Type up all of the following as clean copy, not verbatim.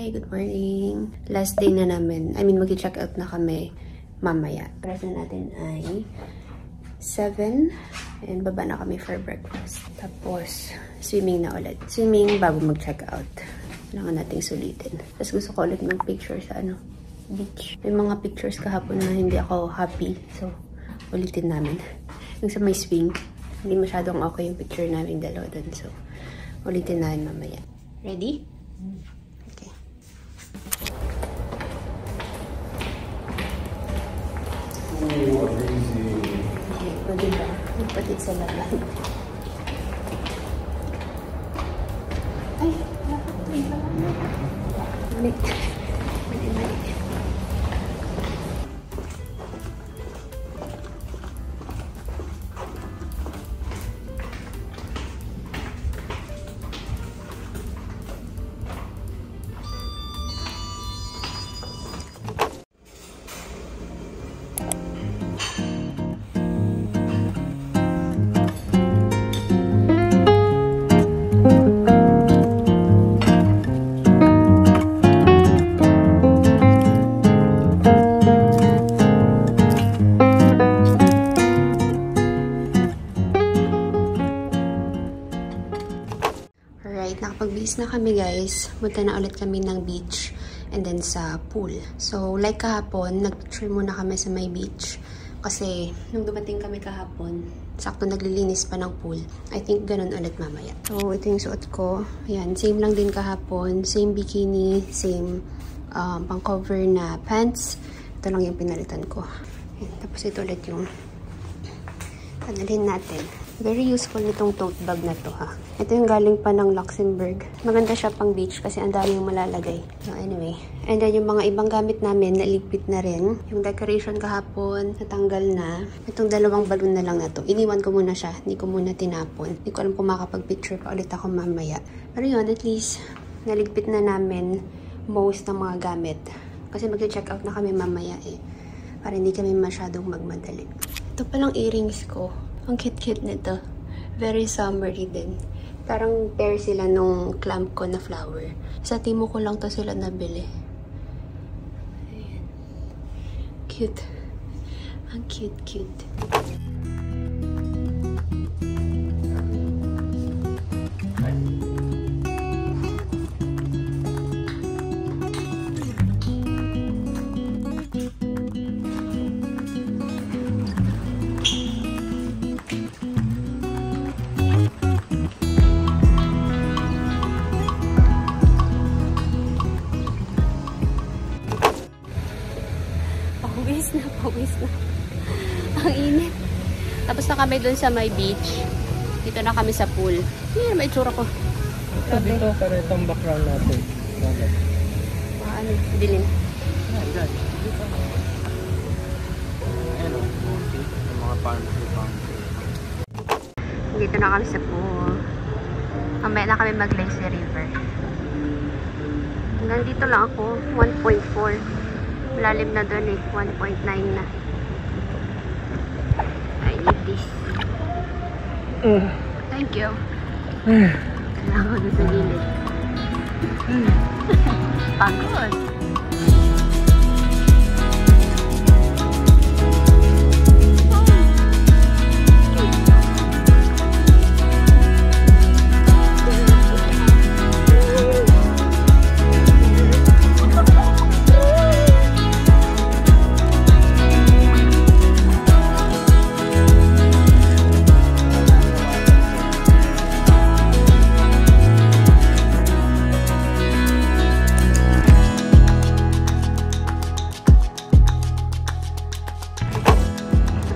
Hi! Good morning! Last day na namin. I mean, mag-check out na kami mamaya. Oras na natin ay 7 and baba na kami for breakfast. Tapos, swimming na ulit. Swimming bago mag-check out. Kailangan nating sulitin. Tapos gusto ko ulit mag-picture sa beach. May mga pictures kahapon na hindi ako happy. So, ulitin namin. Yung sa may swing, hindi masyadong okay yung picture namin dalawa dun. So, ulitin namin mamaya. Ready? Okay. Oh, amazing. Okay, maganda. Magpatid sa laban. Ay, mali. Nakapag-base na kami guys. Punta na ulit kami ng beach and then sa pool. So, like kahapon, nag-picture muna kami sa may beach. Kasi, nung dumating kami kahapon, sakto naglilinis pa ng pool. I think ganun ulit mamaya. So, ito yung suot ko. Ayan, same lang din kahapon. Same bikini, same pang-cover na pants. Ito lang yung pinalitan ko. Ayan, tapos ito ulit yung padalhin natin. Very useful itong tote bag na to ha. Ito yung galing pa ng Luxembourg. Maganda siya pang beach kasi ang dami yung malalagay. So anyway. And then yung mga ibang gamit namin, naligpit na rin. Yung decoration kahapon, natanggal na. Itong dalawang balloon na lang na to. Iniwan ko muna siya. Hindi ko muna tinapon. Hindi ko alam kung makapag-picture pa ulit ako mamaya. Pero yun, at least, naligpit na namin most ng mga gamit. Kasi mag-check out na kami mamaya eh. Para hindi kami masyadong magmadali. Ito palang earrings ko. Ang cute-cute nito. Very summery din. Parang pair sila nung clamp ko na flower. Sa Timo ko lang to sila nabili. Ayan. Cute. Ang cute-cute. Pawis na. Ang init. Tapos na kami dun sa my beach. Dito na kami sa pool. Yan, may tsura ko. So, dito para itong background natin. Ano? Dilim. Ayan, o. Yung mga palm tree. Dito na kami sa pool. Mamaya na kami mag-lazy river. Hanggang dito lang ako. 1.4. Lalim na doon eh. 1.9 na. I need this. Thank you. Kailangan ko doon sa gilid. Pagod.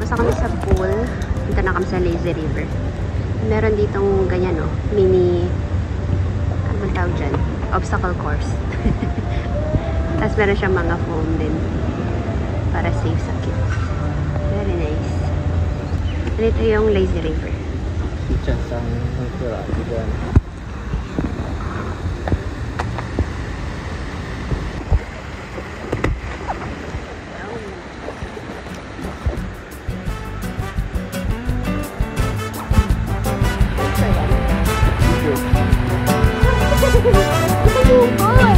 Kami sa pool, punta na kami sa lazy river. Meron ditong ganyan o, mini, ano tawag dyan? Obstacle course. Tapos meron siyang mga foam din para safe sa kids. Very nice. And ito yung lazy river. Kitchen sa Hungkura. Oh boy!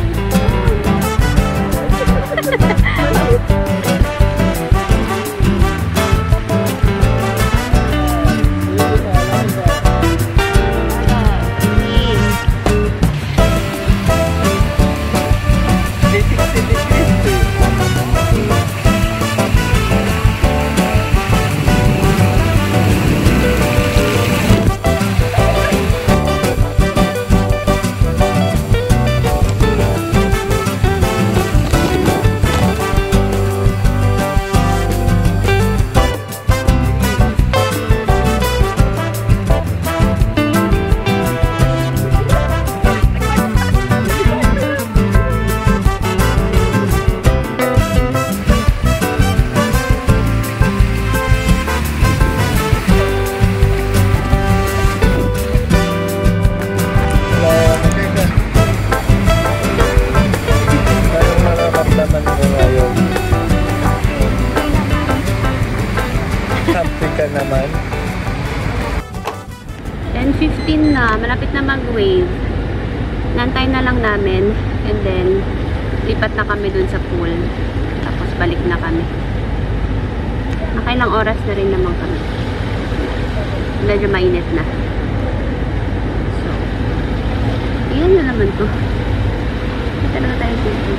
Teka naman. 10:15 na. Malapit na mag-wave. Nantay na lang namin. And then, lipat na kami dun sa pool. Tapos, balik na kami. Nakailang oras na rin naman kami. Medyo mainit na. So, iyan na naman to. Ito na tayo dito.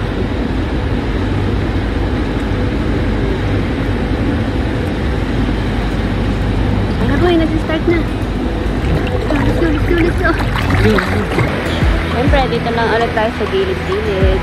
Boy, nag-start na. Let's go. Siyempre, dito lang ulit tayo sa gilid-gilid.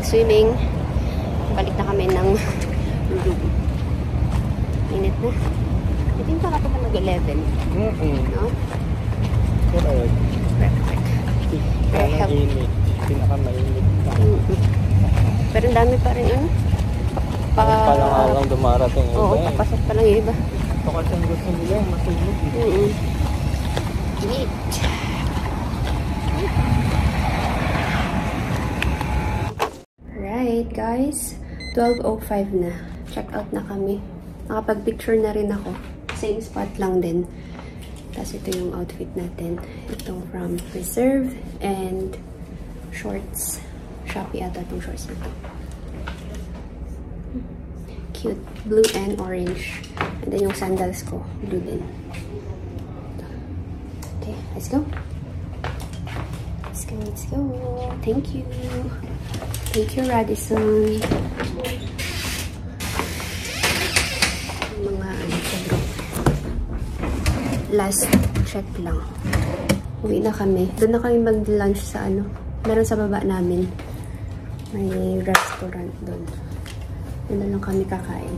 Swimming. Balik na kami ng room. Init na. I think baka pa mag-11. No? Correct. Perfect. Pinaka-init. Pinaka-mainit pa. Pero ang dami pa rin yun. Palang alang dumarating. Oo, papasok pa lang yung iba. Ito kasi ang gusto nila yung matulog. Neat. Alright guys, 12:05 na. Check out na kami. Nakapag-picture na rin ako. Same spot lang din. Tapos ito yung outfit natin. Ito from Reserve and shorts. Shopee ata itong shorts na ito. Cute. Blue and orange. And then yung sandals ko, blue din. Okay, let's go. Let's go. Thank you. Thank you, Radisson. Mga last check lang. Uwi na kami. Doon na kami mag-lunch sa meron sa baba namin. May restaurant doon. Doon na lang kami kakain.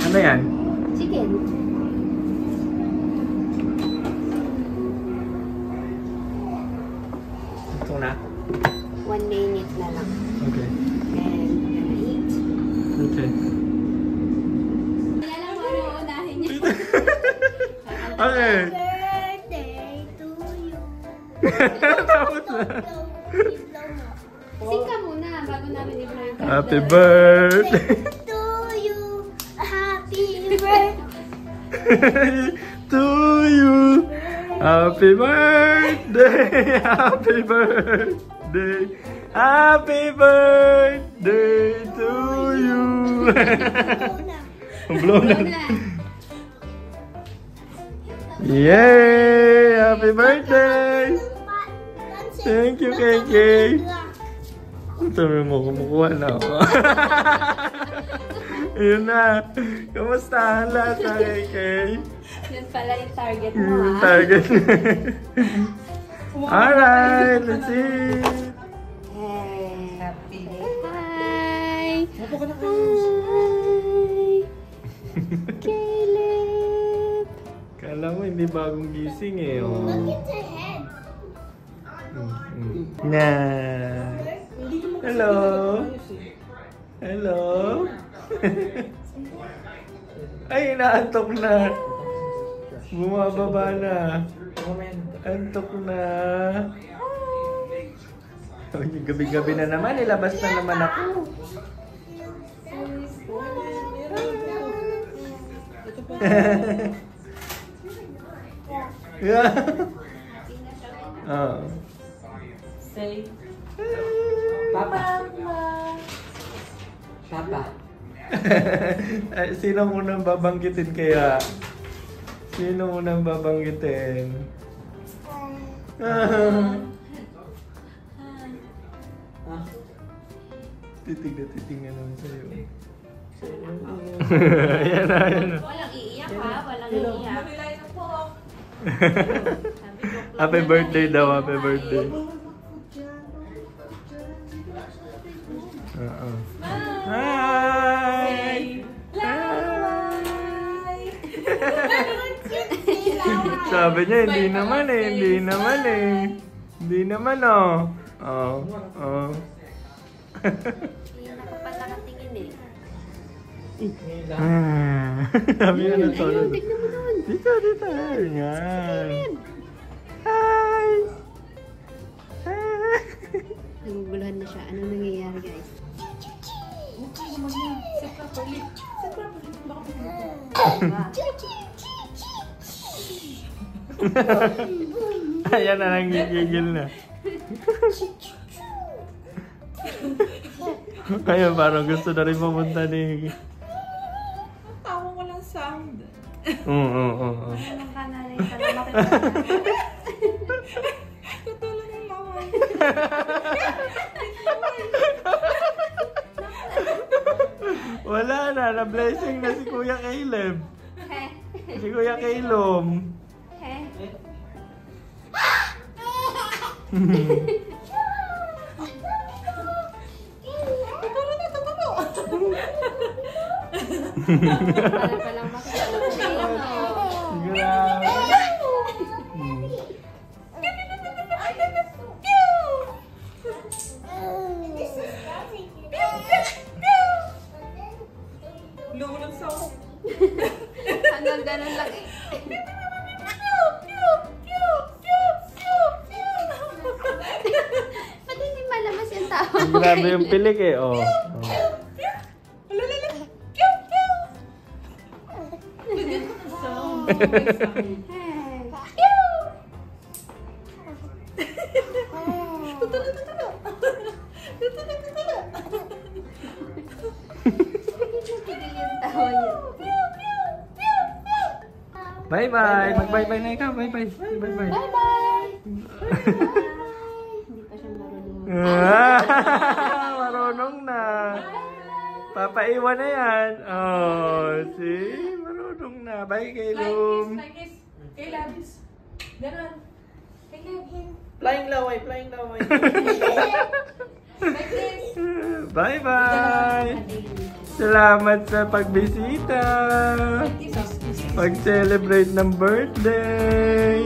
Ano yan? Chicken. Ito na? 1 minute na lang. Okay. And we're gonna eat. Okay. Kailan mo unahin niya? Okay. Birthday to you. Tapos na. Sing ka muna bago namin i-blow yung candle. Happy birthday To you. Happy birthday to you. Happy birthday! Happy birthday! Happy birthday to you! Blow na. Yay! Happy birthday! Thank you, KK! Sabi mo, kumukuha na ako. Yun na. Kamusta ang lahat sa KK? Yun pala yung target mo, ha? Target. Alright, let's eat. Happy Hi! Hi! Caleb! Kala mo hindi bagong gising eh. Oh. Na. Hello. Hello. Ay, inaantok na. Bumababa na. Antok na. Gabi-gabi na naman. Ilabas na naman ako. Yeah. Oh. Say, Papa. Papa. Sino munang babanggitin kaya? Sino munang babanggitin? Titig-titig naman sa'yo. Ayan na, ayan na. Walang iiyak, ha? Walang iiyak. Happy birthday daw, happy birthday. Hi! Sabi niya, hindi naman eh, hindi naman eh. Hindi naman oh. Oh, oh. Hindi nakapatakatingin eh. Sabi niya na to. Tignan mo doon. Dito, dito. Ayan. Hi! Hi! Naguguluhan na siya. Ano nangyayari, guys? Ayan na, nanggigigil na. Ayun, parang gusto na rin pumunta ni... Tawa walang sound. Oo. Anong kanalay ka na makikita? Tutulong yung lawan. Wala na, na-blessing na si Kuya Caleb. Si Kuya Caleb. Para palang makikita. Grabe. Low ng sound. Hanggang ganun lang eh. Ba't hindi malamas yung tao? Grabe yung pilik eh, oh. Bye-bye! Mag-bye-bye na ikaw. Bye-bye. Bye-bye. Bye-bye! Hindi pa siya marunong. Marunong na. Papaiwan na yan. Oh, see? Marunong na. Bye, Kailum. Like this. Kay Labis. Ganon. Kay Labis. Flying laway, flying laway. Like this. Bye-bye! Salamat sa pagbisita! Pag-celebrate ng birthday!